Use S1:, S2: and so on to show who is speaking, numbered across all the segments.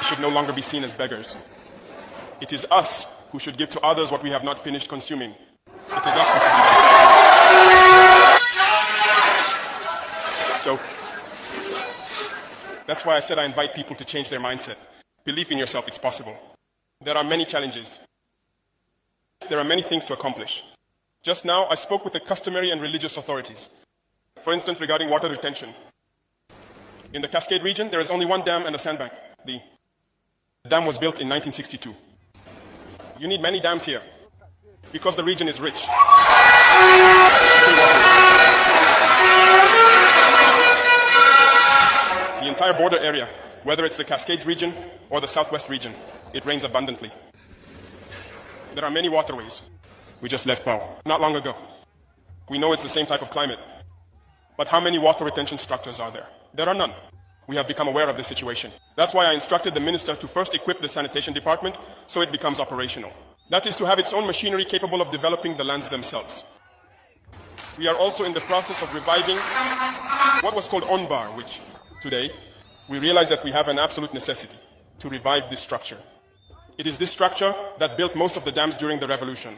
S1: should no longer be seen as beggars. It is us who should give to others what we have not finished consuming. It is us who should do that. So, that's why I said I invite people to change their mindset. Believe in yourself, it's possible. There are many challenges. There are many things to accomplish. Just now, I spoke with the customary and religious authorities. For instance, regarding water retention. In the Cascade region, there is only one dam and a sandbank. The dam was built in 1962. You need many dams here because the region is rich. The entire border area, whether it's the Cascades region or the Southwest region, it rains abundantly. There are many waterways. We just left Pau not long ago. We know it's the same type of climate. But how many water retention structures are there? There are none. We have become aware of this situation. That's why I instructed the minister to first equip the sanitation department so it becomes operational. That is to have its own machinery capable of developing the lands themselves. We are also in the process of reviving what was called ONBAR, which today we realize that we have an absolute necessity to revive this structure. It is this structure that built most of the dams during the revolution.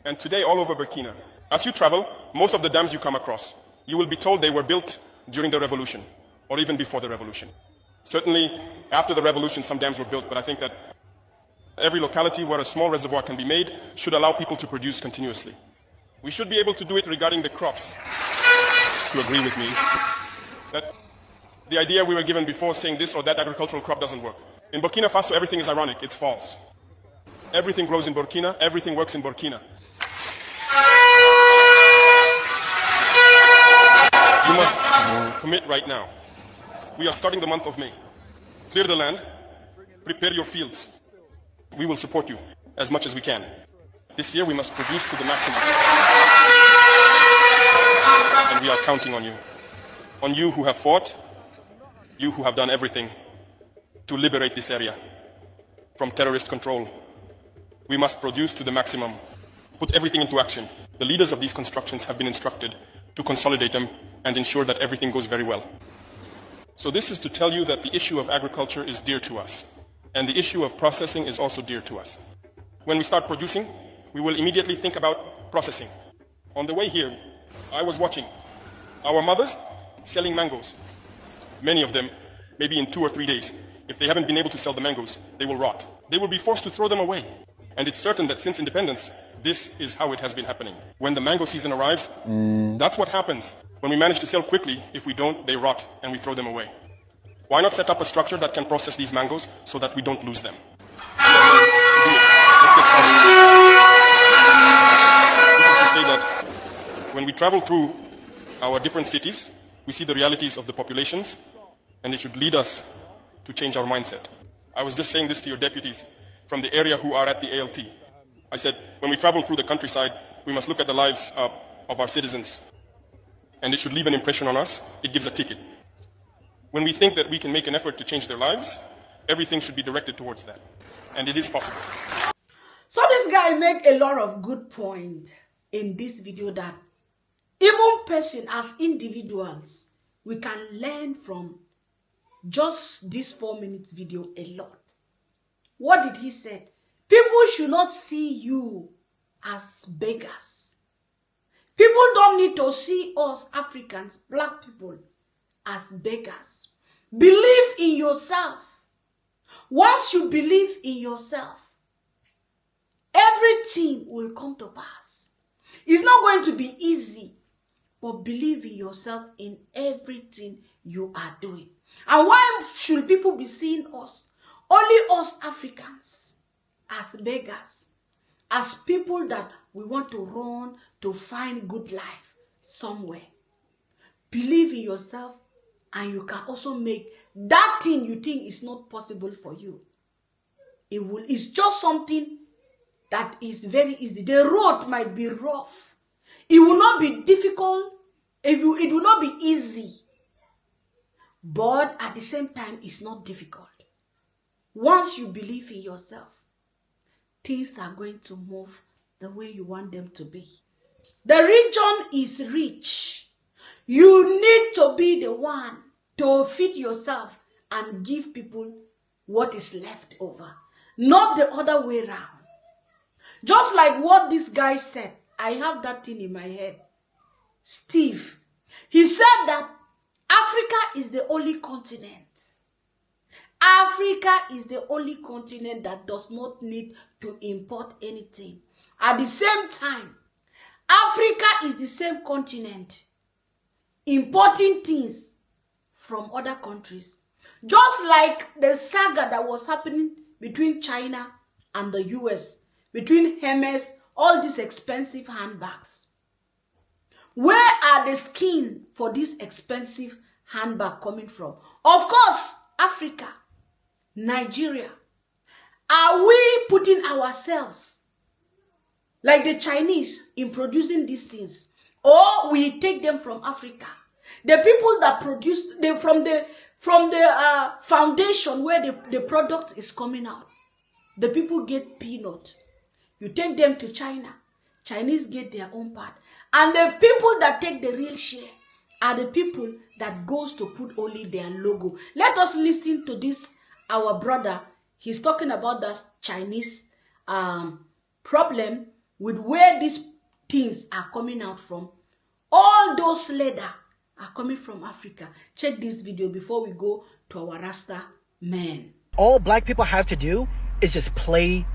S1: And today all over Burkina, as you travel, most of the dams you come across, you will be told they were built during the revolution or even before the revolution. Certainly after the revolution some dams were built, but I think that every locality where a small reservoir can be made should allow people to produce continuously. We should be able to do it regarding the crops. To agree with me, that the idea we were given before saying this or that agricultural crop doesn't work. In Burkina Faso, everything is ironic, it's false. Everything grows in Burkina, everything works in Burkina. You must commit right now. We are starting the month of May. Clear the land, prepare your fields. We will support you as much as we can. This year we must produce to the maximum. And we are counting on you. On you who have fought, you who have done everything to liberate this area from terrorist control. We must produce to the maximum, put everything into action. The leaders of these constructions have been instructed to consolidate them and ensure that everything goes very well. So this is to tell you that the issue of agriculture is dear to us, and the issue of processing is also dear to us. When we start producing, we will immediately think about processing. On the way here, I was watching our mothers selling mangoes. Many of them, maybe in 2 or 3 days, if they haven't been able to sell the mangoes, they will rot. They will be forced to throw them away. And it's certain that since independence, this is how it has been happening. When the mango season arrives, that's what happens. When we manage to sell quickly, if we don't, they rot and we throw them away. Why not set up a structure that can process these mangoes so that we don't lose them? Let's get started. This is to say that when we travel through our different cities, we see the realities of the populations, and it should lead us to change our mindset. I was just saying this to your deputies from the area who are at the ALT. I said, when we travel through the countryside, we must look at the lives of our citizens. And it should leave an impression on us. It gives a ticket. When we think that we can make an effort to change their lives, everything should be directed towards that. And it is possible.
S2: So this guy make a lot of good points in this video that even person as individuals, we can learn from just this 4 minutes video a lot. What did he say? People should not see you as beggars. People don't need to see us Africans, black people, as beggars. Believe in yourself. Once you believe in yourself, everything will come to pass. It's not going to be easy, but believe in yourself in everything you are doing. And why should people be seeing us, only us Africans, as beggars, as people that we want to run to find good life somewhere? Believe in yourself, and you can also make that thing you think is not possible for you. It's just something that is very easy. The road might be rough. It will not be difficult. It will not be easy. But at the same time, it's not difficult. Once you believe in yourself, things are going to move the way you want them to be. The region is rich. You need to be the one to feed yourself and give people what is left over, not the other way around. Just like what this guy said, I have that thing in my head. Steve, he said that Africa is the only continent. Africa is the only continent that does not need to import anything. At the same time, Africa is the same continent importing things from other countries. Just like the saga that was happening between China and the US, between Hermes, all these expensive handbags. Where are the skin for this expensive handbag coming from? Of course, Africa, Nigeria. Are we putting ourselves like the Chinese in producing these things? Or we take them from Africa? The people that produce them from the foundation where the product is coming out, the people get peanut. You take them to China, Chinese get their own part. And the people that take the real share are the people that goes to put only their logo. Let us listen to this, our brother. He's talking about that Chinese problem with where these things are coming out from. All those leather are coming from Africa. Check this video before we go to our Raster man.
S3: All black people have to do is just play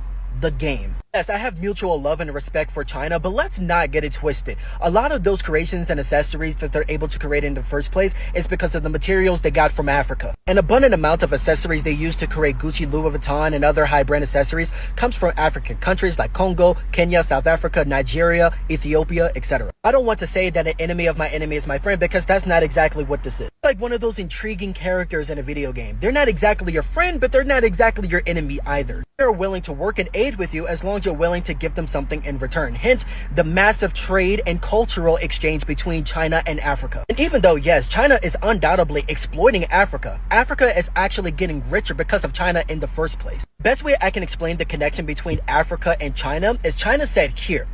S3: the game. Yes, I have mutual love and respect for China, but let's not get it twisted. A lot of those creations and accessories that they're able to create in the first place is because of the materials they got from Africa. An abundant amount of accessories they use to create Gucci, Louis Vuitton, and other high-brand accessories comes from African countries like Congo, Kenya, South Africa, Nigeria, Ethiopia, etc. I don't want to say that an enemy of my enemy is my friend, because that's not exactly what this is. Like one of those intriguing characters in a video game. They're not exactly your friend, but they're not exactly your enemy either. They're willing to work and aid with you as long as you're willing to give them something in return. Hence, the massive trade and cultural exchange between China and Africa. And even though, yes, China is undoubtedly exploiting Africa, Africa is actually getting richer because of China in the first place. Best way I can explain the connection between Africa and China is China said, here,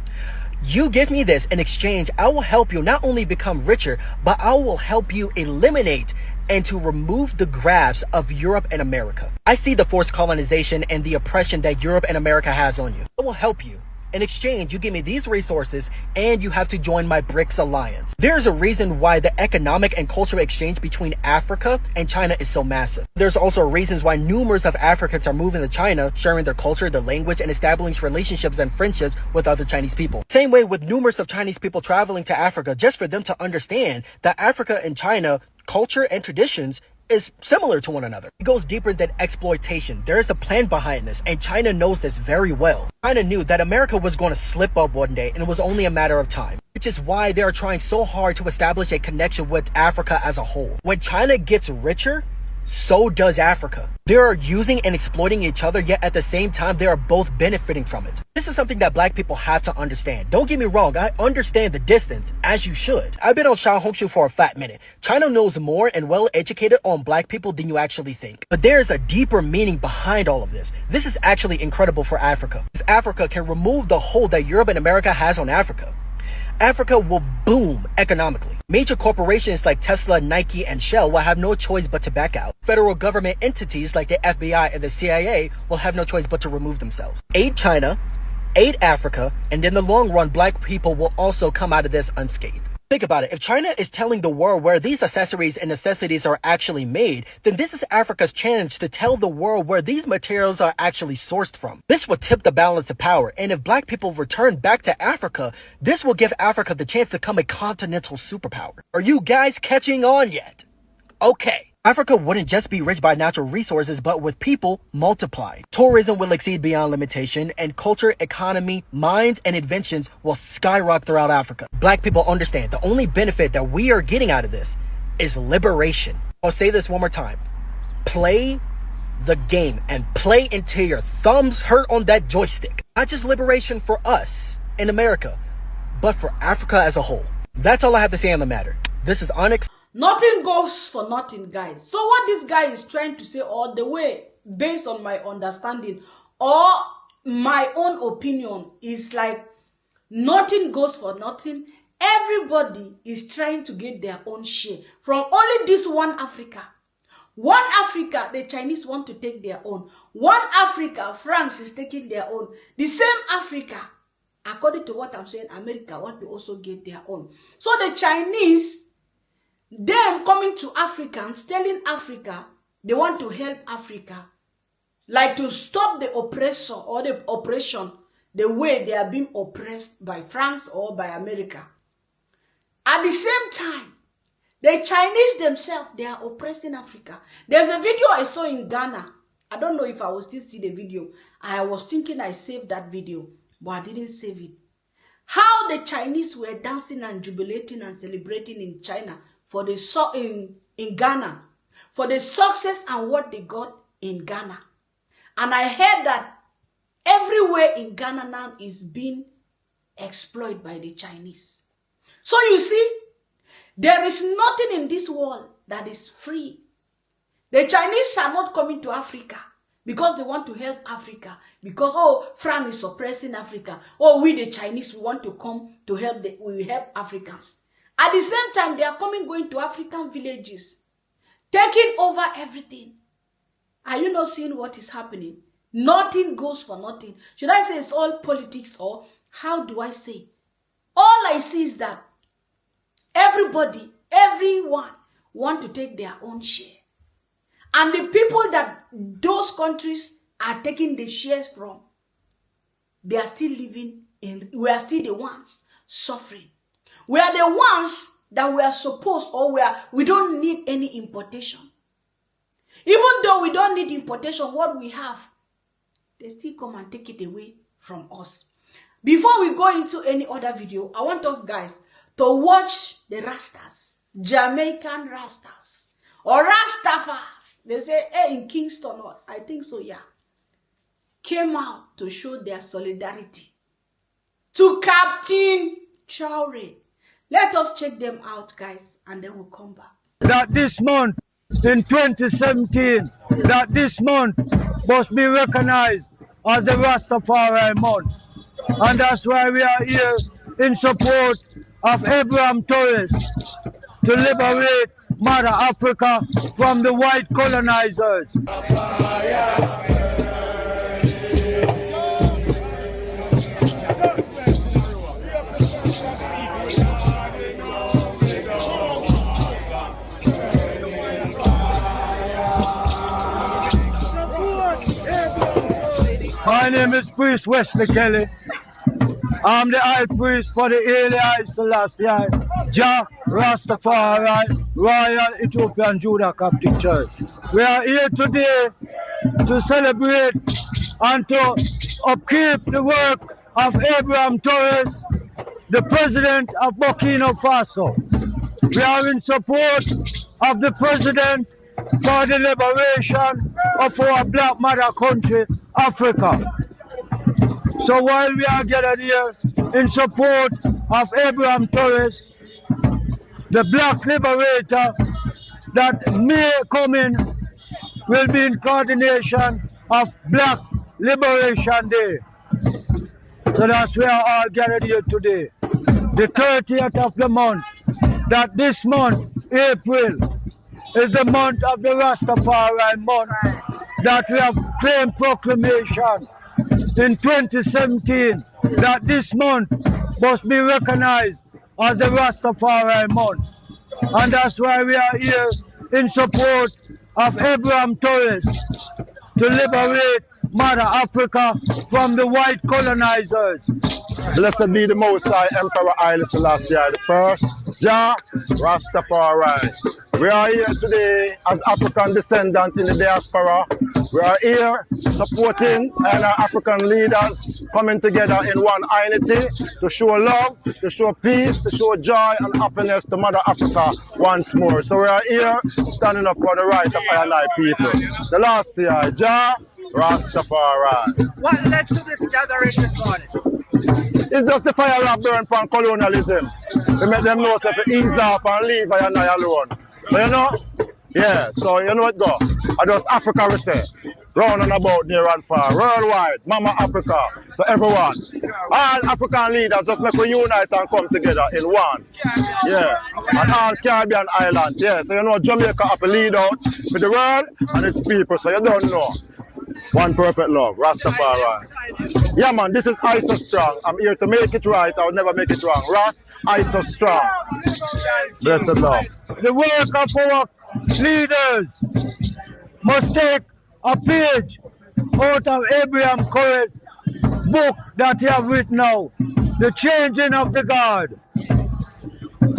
S3: you give me this in exchange, I will help you not only become richer, but I will help you eliminate and to remove the grasp of Europe and America. I see the forced colonization and the oppression that Europe and America has on you. I will help you. In exchange, you give me these resources and you have to join my BRICS alliance. There's a reason why the economic and cultural exchange between Africa and China is so massive. There's also reasons why numerous of Africans are moving to China, sharing their culture, their language, and establishing relationships and friendships with other Chinese people. Same way with numerous of Chinese people traveling to Africa just for them to understand that Africa and China culture and traditions is similar to one another. It goes deeper than exploitation. There is a plan behind this, and China knows this very well. China knew that America was going to slip up one day, and it was only a matter of time. Which is why they are trying so hard to establish a connection with Africa as a whole. When China gets richer, so does Africa. They are using and exploiting each other, yet at the same time, they are both benefiting from it. This is something that black people have to understand. Don't get me wrong, I understand the distance, as you should. I've been on Xiaohongshu for a fat minute. China knows more and well educated on black people than you actually think. But there is a deeper meaning behind all of this. This is actually incredible for Africa. If Africa can remove the hold that Europe and America has on Africa, Africa will boom economically. Major corporations like Tesla, Nike, and Shell will have no choice but to back out. Federal government entities like the FBI and the CIA will have no choice but to remove themselves. Aid China, aid Africa, and in the long run, black people will also come out of this unscathed. Think about it. If China is telling the world where these accessories and necessities are actually made, then this is Africa's chance to tell the world where these materials are actually sourced from. This will tip the balance of power, and if black people return back to Africa, this will give Africa the chance to become a continental superpower. Are you guys catching on yet? Okay. Africa wouldn't just be rich by natural resources, but with people multiplied. Tourism will exceed beyond limitation, and culture, economy, minds, and inventions will skyrocket throughout Africa. Black people understand the only benefit that we are getting out of this is liberation. I'll say this one more time. Play the game and play until your thumbs hurt on that joystick. Not just liberation for us in America, but for Africa as a whole. That's all I have to say on the matter. This is Onyx.
S2: Nothing goes for nothing, guys. So what this guy is trying to say, all the way, based on my understanding or my own opinion, is like nothing goes for nothing. Everybody is trying to get their own share from only this one Africa. One Africa, the Chinese want to take their own. One Africa, France is taking their own. The same Africa, according to what I'm saying, America want to also get their own. So the Chinese, them coming to Africans, telling Africa, they want to help Africa, like to stop the oppressor or the oppression, the way they are being oppressed by France or by America. At the same time, the Chinese themselves, they are oppressing Africa. There's a video I saw in Ghana. I don't know if I will still see the video. I was thinking I saved that video, but I didn't save it. How the Chinese were dancing and jubilating and celebrating in China for the in Ghana, for the success and what they got in Ghana. And I heard that everywhere in Ghana now is being exploited by the Chinese. So you see, there is nothing in this world that is free. The Chinese are not coming to Africa because they want to help Africa. Because, oh, France is oppressing Africa. Oh, we the Chinese, we want to come to help, we help Africans. At the same time, they are going to African villages, taking over everything. Are you not seeing what is happening? Nothing goes for nothing. Should I say it's all politics, or how do I say? All I see is that everybody, everyone want to take their own share. And the people that those countries are taking the shares from, they are still living in, we are still the ones suffering. We are the ones that we are supposed, or we don't need any importation. Even though we don't need importation, what we have, they still come and take it away from us. Before we go into any other video, I want us guys to watch the Rasters, Jamaican Rasters, or Rastafarians. They say, hey, in Kingston, I think so, yeah. Came out to show their solidarity to Captain Traore. Let us check them out, guys, and then we'll come back.
S4: That this month, in 2017, that this month must be recognized as the Rastafarian month. And that's why we are here in support of Ibrahim to liberate Mother Africa from the white colonizers. My name is Priest Wesley Kelly. I'm the high priest for the Haile Selassie Jah Rastafari Royal Ethiopian Judah Coptic Church. We are here today to celebrate and to upkeep the work of Abraham Torres, the president of Burkina Faso. We are in support of the president for the liberation of our black mother country, Africa. So while we are gathered here in support of Abraham Torres, the black liberator that may come in will be in coordination of Black Liberation Day. So that's why we are all gathered here today. The 30th of the month, that this month, April, is the month of the Rastafarian month, that we have claimed proclamation in 2017, that this month must be recognized as the Rastafarian month. And that's why we are here in support of Abraham Torres to liberate Mother Africa from the white colonizers.
S5: Blessed be the Most High Emperor Haile Selassie I, Jah Rastafari. We are here today as African descendants in the diaspora. We are here supporting our African leaders coming together in one unity to show love, to show peace, to show joy and happiness to Mother Africa once more. So we are here standing up for the right of our people. The last year, Jah Rastafari.
S4: What led to this gathering this morning?
S5: It's just the fire that burn from colonialism. We make them know to ease up and leave I and I alone. So you know, yeah, so you know what go. I just Africa we say. round and about near and far, worldwide, Mama Africa, to everyone. All African leaders just make we unite and come together in one. Yeah, and all Caribbean islands, yeah. So you know Jamaica have to lead out for the world and its people, so you don't know. One perfect love, Rastafari. Yeah man, this is I So Strong. I'm here to make it right, I'll never make it wrong. Rast, I So Strong. Blessed love.
S4: The work of our leaders must take a page out of Ibrahim Curry's book that he have written now, The Changing of the Guard,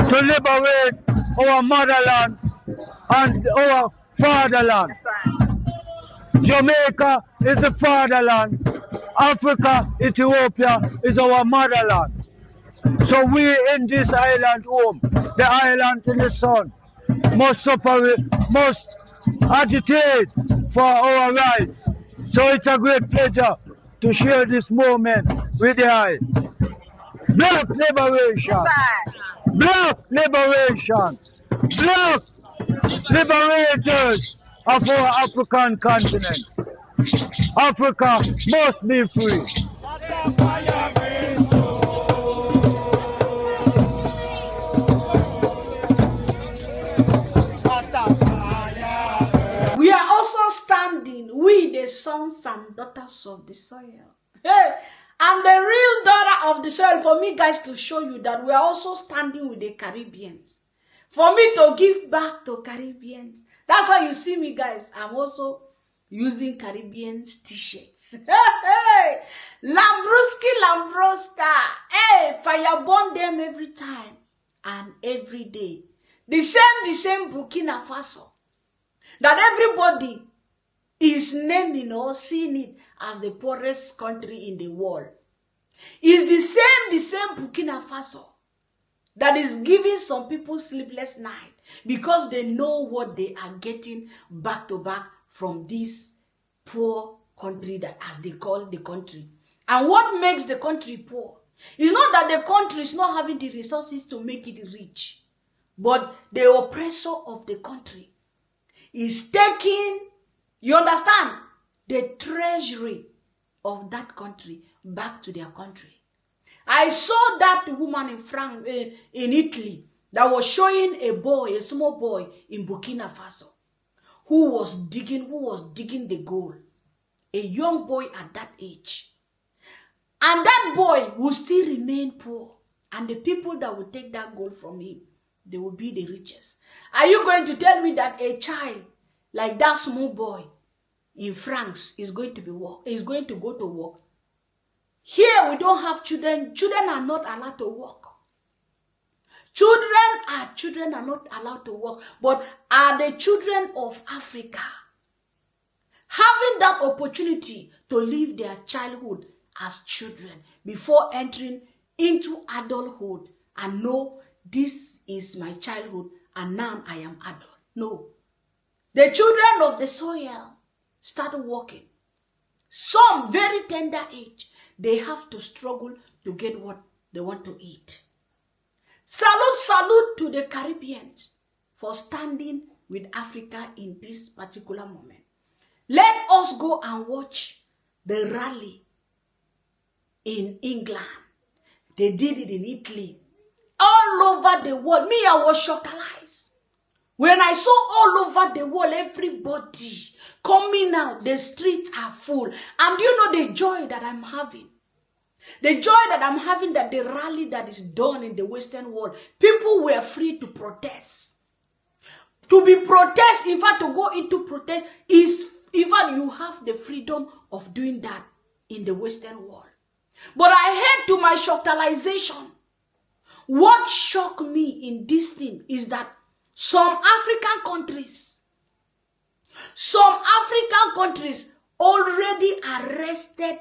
S4: to liberate our motherland and our fatherland. Jamaica is the fatherland. Africa, Ethiopia is our motherland. So we in this island home, the island in the sun, must separate, must agitate for our rights. So it's a great pleasure to share this moment with the eye. Black liberation, black liberation, black liberators of our African continent. Africa must be free.
S2: We are also standing, we the sons and daughters of the soil. Hey, I'm the real daughter of the soil. For me, guys, to show you that we are also standing with the Caribbeans. For me to give back to Caribbeans. That's why you see me, guys. I'm also using Caribbean t-shirts. Hey, Lambroska. Hey, fire burn them every time and every day. The same Burkina Faso. That everybody is naming or seeing it as the poorest country in the world. It's the same Burkina Faso that is giving some people sleepless night because they know what they are getting back to back from this poor country, that as they call the country. And what makes the country poor is not that the country is not having the resources to make it rich, but the oppressor of the country is taking, you understand, the treasury of that country back to their country. I saw that woman in Italy that was showing a small boy in Burkina Faso who was digging the gold. A young boy at that age. And that boy will still remain poor. And the people that will take that gold from him, they will be the richest. Are you going to tell me that a child like that small boy in France is going to go to work? Here we don't have children. Children are not allowed to work. Children are not allowed to work. But are the children of Africa having that opportunity to live their childhood as children before entering into adulthood and know this is my childhood and now I am adult? No. The children of the soil start working. Some very tender age, they have to struggle to get what they want to eat. Salute to the Caribbeans for standing with Africa in this particular moment. Let us go and watch the rally in England. They did it in Italy. All over the world. Me, I was shocktalized. When I saw all over the world, everybody coming out, the streets are full. And you know the joy that I'm having? The joy that I'm having, that the rally that is done in the Western world, people were free to protest. To be protest, in fact, to go into protest is, in fact, you have the freedom of doing that in the Western world. But I heard to my shocktalization, what shocked me in this thing is that some African countries already arrested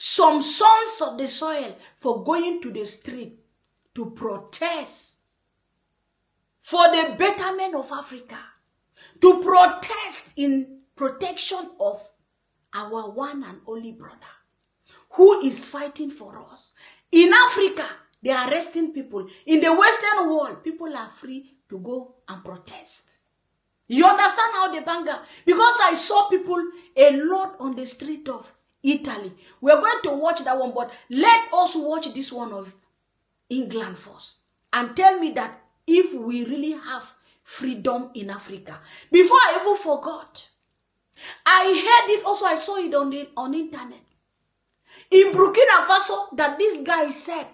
S2: some sons of the soil for going to the street to protest for the betterment of Africa, to protest in protection of our one and only brother who is fighting for us. In Africa, they are arresting people. In the Western world, people are free to go and protest. You understand how they bang her? Because I saw people a lot on the street of Italy. We're going to watch that one, but let us watch this one of England first. And tell me that if we really have freedom in Africa. Before I even forgot, I heard it also, I saw it on internet. In Burkina Faso, that this guy said,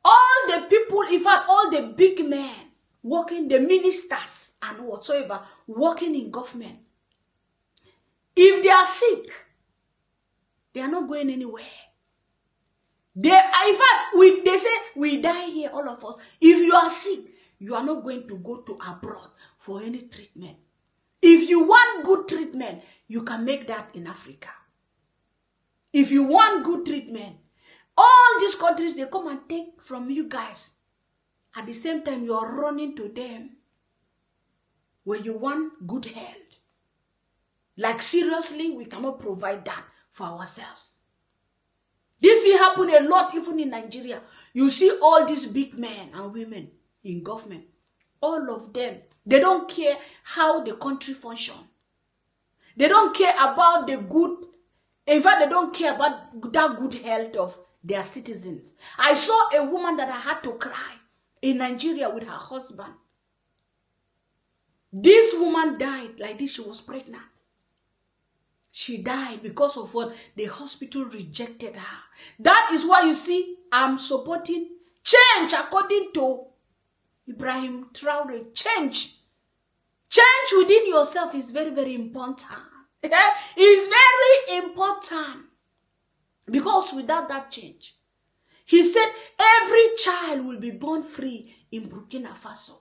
S2: all the people, in fact, all the big men working, the ministers and whatsoever, working in government, if they are sick, they are not going anywhere. In fact, they say, we die here, all of us. If you are sick, you are not going to go to abroad for any treatment. If you want good treatment, you can make that in Africa. If you want good treatment, all these countries, they come and take from you guys. At the same time, you are running to them when you want good health. Like seriously, we cannot provide that for ourselves. This will happen a lot even in Nigeria. You see all these big men and women in government. All of them, they don't care how the country functions. They don't care about the good. In fact, they don't care about that good health of their citizens. I saw a woman that I had to cry in Nigeria with her husband. This woman died like this. She was pregnant. She died because of what the hospital rejected her. That is why you see I'm supporting change according to Ibrahim Traore. Change. Change within yourself is very, very important. It's very important. Because without that change, he said every child will be born free in Burkina Faso.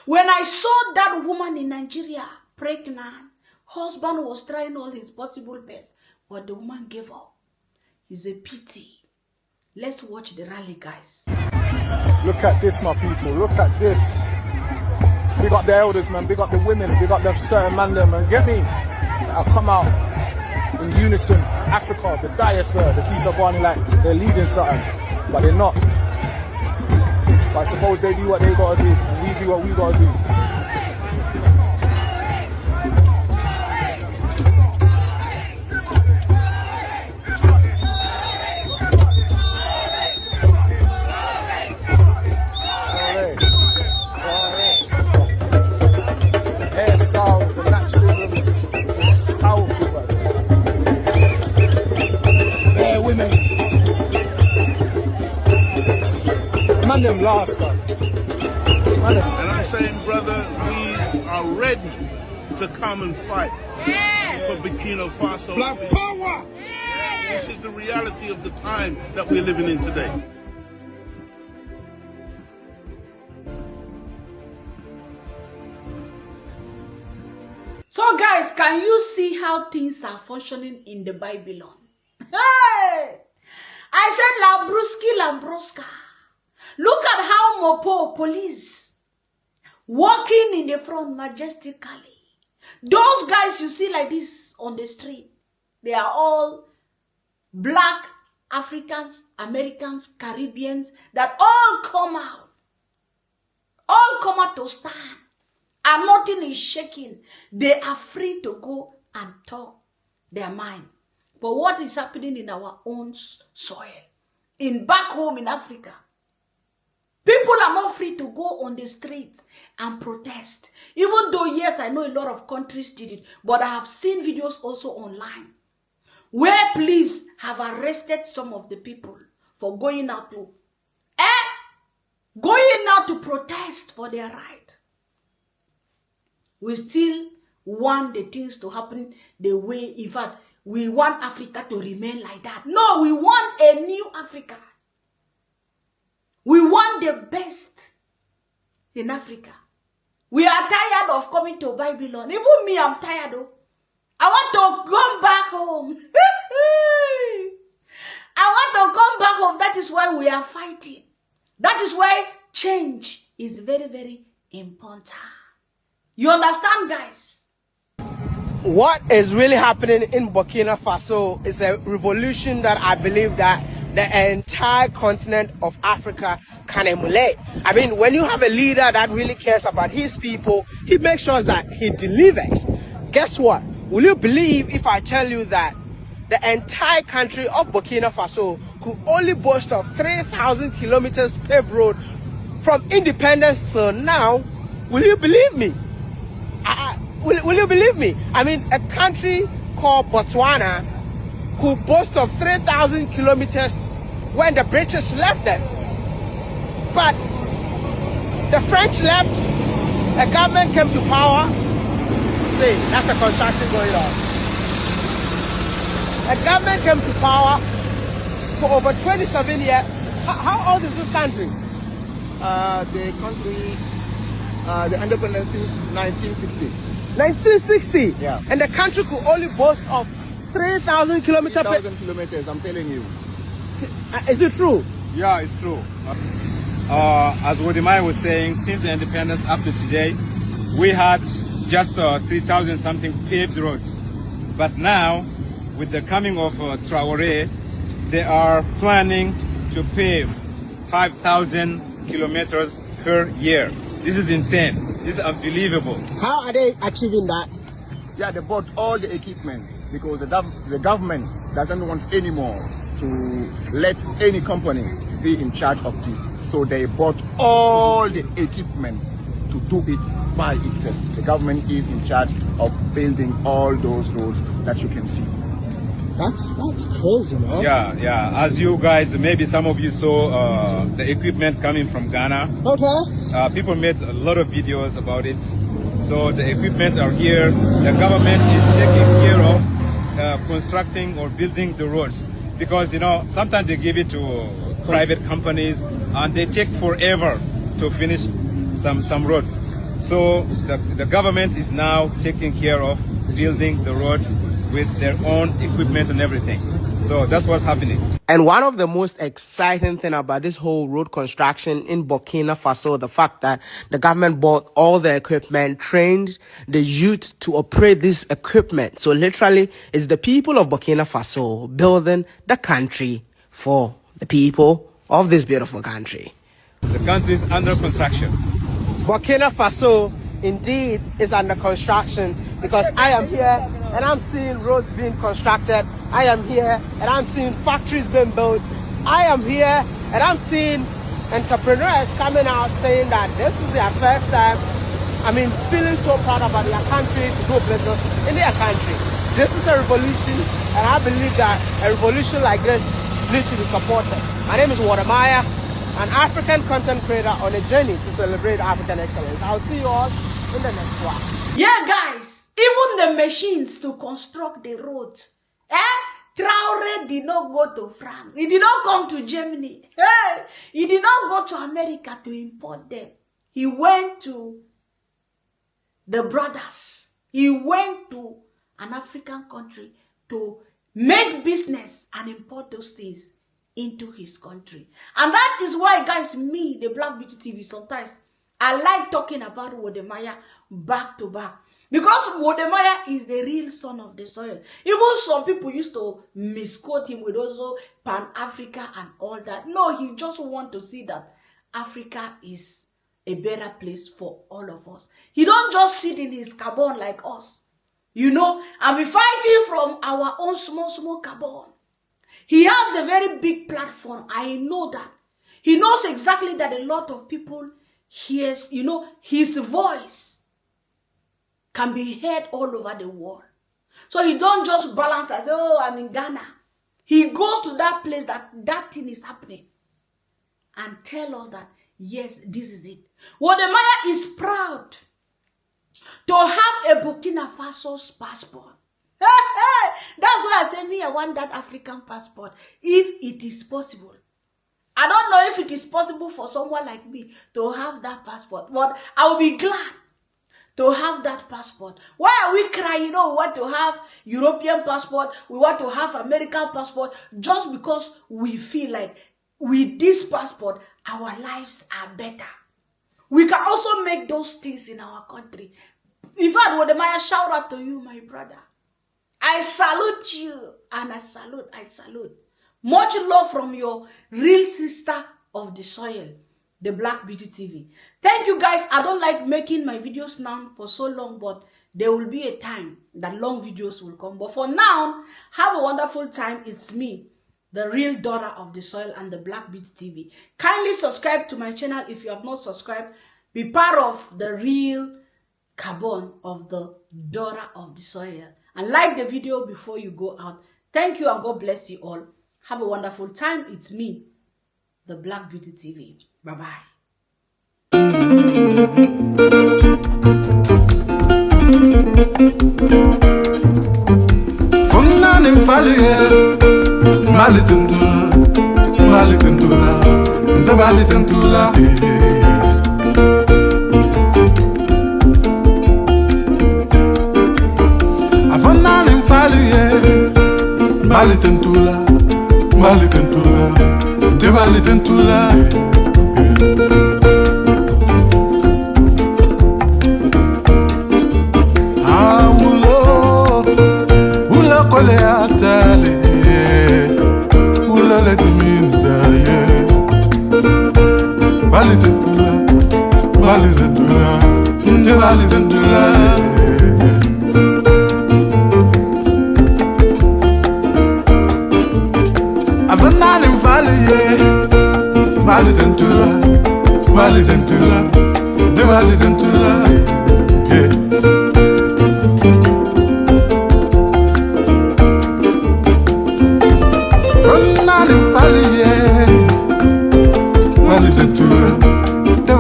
S2: When I saw that woman in Nigeria pregnant, husband was trying all his possible best, but the woman gave up. It's a pity. Let's watch the rally, guys.
S5: Look at this, my people. Look at this. Big up the elders, man. Big up the women. Big up the certain man, man. Get me? I'll come out in unison. Africa, the Diaspora, the piece of one, like they're leading something, but they're not. But I suppose they do what they gotta do, and we do what we gotta do. Them last time. And
S6: I'm saying, brother, we are ready to come and fight for Burkina Faso. Black power! This is the reality of the time that we're living in today.
S2: So guys, can you see how things are functioning in the Babylon? Hey! I said Labruski Lambroska. Look at how Mopo police walking in the front majestically. Those guys you see like this on the street, they are all black Africans, Americans, Caribbeans that all come out. All come out to stand. And nothing is shaking. They are free to go and talk their mind. But what is happening in our own soil? In back home in Africa, people are not free to go on the streets and protest. Even though, yes, I know a lot of countries did it, but I have seen videos also online where police have arrested some of the people for going out to protest for their right. We still want the things to happen the way, in fact, we want Africa to remain like that. No, we want a new Africa. We want the best in Africa. We are tired of coming to Babylon. Even me, I'm tired though. I want to come back home. I want to come back home. That is why we are fighting. That is why change is very, very important. You understand, guys?
S3: What is really happening in Burkina Faso is a revolution that I believe that the entire continent of Africa can emulate. I mean, when you have a leader that really cares about his people, he makes sure that he delivers. Guess what? Will you believe if I tell you that the entire country of Burkina Faso could only boast of 3,000 kilometers paved road from independence till now? Will you believe me? Will you believe me? I mean, a country called Botswana could boast of 3,000 kilometers when the British left them. But the French left, a government came to power. See, that's the construction going on. A government came to power for over 27 years. How old is this country?
S7: The country, the independence since 1960.
S3: 1960?
S7: Yeah.
S3: And the country could only boast of 3,000 kilometers.
S7: 3,000 kilometers, I'm telling you.
S3: Is it true?
S8: Yeah, it's true. As Wode was saying, since the independence up to today, we had just 3,000 something paved roads. But now, with the coming of Traore, they are planning to pave 5,000 kilometers per year. This is insane. This is unbelievable.
S3: How are they achieving that?
S7: Yeah, they bought all the equipment because the government doesn't want anymore to let any company be in charge of this. So they bought all the equipment to do it by itself. The government is in charge of building all those roads that you can see.
S3: That's crazy, man.
S8: Yeah. As you guys, maybe some of you saw the equipment coming from Ghana.
S3: Okay.
S8: People made a lot of videos about it. So the equipment are here. The government is taking care of constructing or building the roads. Because, you know, sometimes they give it to private companies and they take forever to finish some roads. So the government is now taking care of building the roads with their own equipment and everything. So that's what's happening.
S3: And one of the most exciting thing about this whole road construction in Burkina Faso, the fact that the government bought all the equipment, trained the youth to operate this equipment. So literally, it's the people of Burkina Faso building the country for the people of this beautiful country.
S8: The country is under construction.
S3: Burkina Faso indeed is under construction, because I am here and I'm seeing roads being constructed. I am here and I'm seeing factories being built. I am here and I'm seeing entrepreneurs coming out saying that this is their first time, feeling so proud about their country to do business in their country. This is a revolution, and I believe that a revolution like this needs to be supported. My name is Wode, an African content creator on a journey to celebrate African excellence. I'll see you all in the next one.
S2: Yeah, guys, even the machines to construct the roads. Traore did not go to France. He did not come to Germany. He did not go to America to import them. He went to the brothers. He went to an African country to make business and import those things into his country. And that is why, guys, me, the Black BBTV, sometimes I like talking about Wode back to back. Because Wode is the real son of the soil. Even some people used to misquote him with also Pan-Africa and all that. No, he just want to see that Africa is a better place for all of us. He don't just sit in his carbon like us. You know, and be fighting from our own small carbon. He has a very big platform. I know that. He knows exactly that a lot of people hears, his voice can be heard all over the world. So he don't just balance and say, oh, I'm in Ghana. He goes to that place that thing is happening and tell us that, yes, this is it. Wode is proud to have a Burkina Faso's passport. That's why I say me, I want that African passport, if it is possible. I don't know if it is possible for someone like me to have that passport, but I will be glad to have that passport. Why are we crying? We want to have European passport, we want to have American passport, just because we feel like with this passport, our lives are better. We can also make those things in our country. In fact, Wode shout out to you, my brother. I salute you, and I salute. Much love from your real sister of the soil, the Black Beauty TV. Thank you guys. I don't like making my videos now for so long, but there will be a time that long videos will come. But for now, have a wonderful time. It's me, the real daughter of the soil and the Black Beauty TV. Kindly subscribe to my channel if you have not subscribed. Be part of the real carbon of the daughter of the soil. And like the video before you go out. Thank you and God bless you all. Have a wonderful time. It's me, the Black Beauty TV. Bye-bye.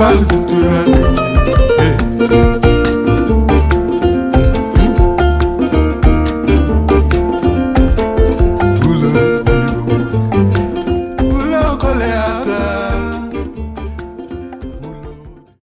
S9: Vale